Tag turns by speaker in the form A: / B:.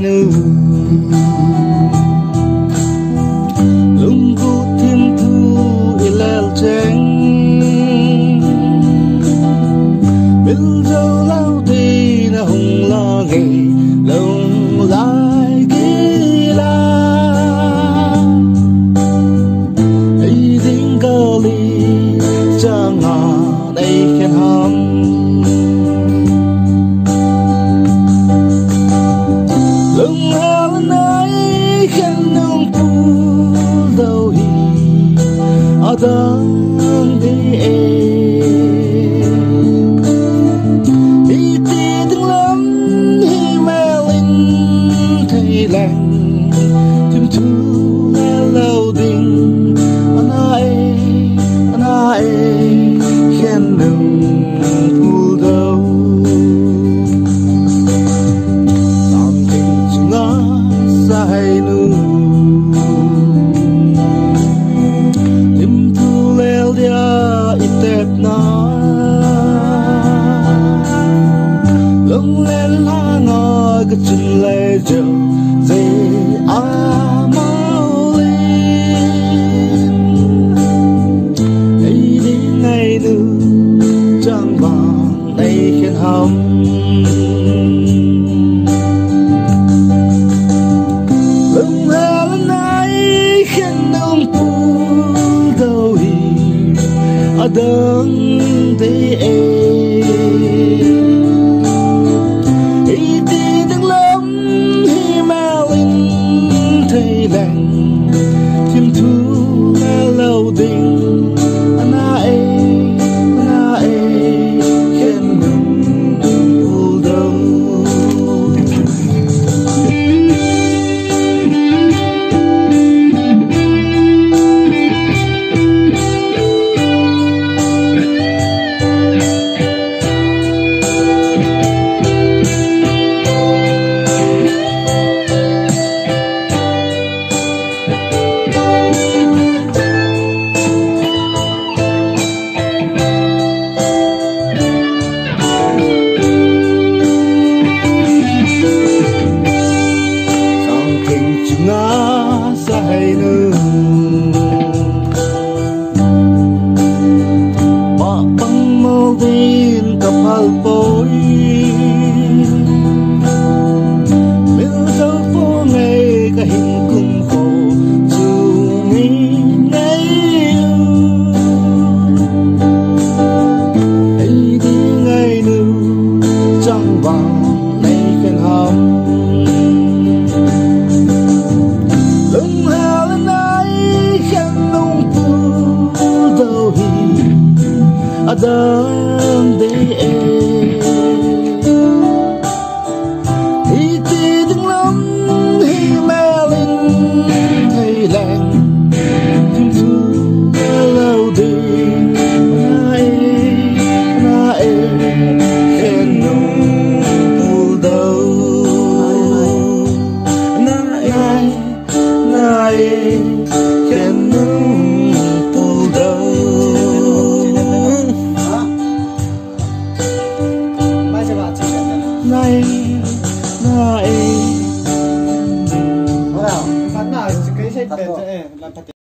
A: nữ lung cu thiên thu ilal cheng bil dâu lao thì na hùng la gầy lông lai kỳ la ấy tiếng ca ly cha ngà đây khen hâm lưng heo nay khen nông pu đâu hi ở đang đi đi tiếng lắm hi mẹ linh thấy lạnh thêm thu nghe lâu đình anh ai khen nông pu đâu hay nu tim tu leo dia itep na lung lên la ngồi cái chân lê chờ dây a mau lên đây đi ngày nu trăng vàng đây khen hâm đơn thế ý tin đừng lắm hi mà linh thấy lạnh thêm thu nghe lâu tình anh ai khen mừng phù đâu hay nữ bà băng màu tin cặp hal bối miêu dấu phố ngày cả hình cùng khổ dù nghĩ ngay ấy đi ngày nữ trăng vàng nay khen hâm đơn đi hi ti đừng lắm hi mẹ linh thấy lạnh thêm thu nghe lâu đi nãy khen nông pu đâu nãy khen nông pu đâu này
B: Wow, sana cái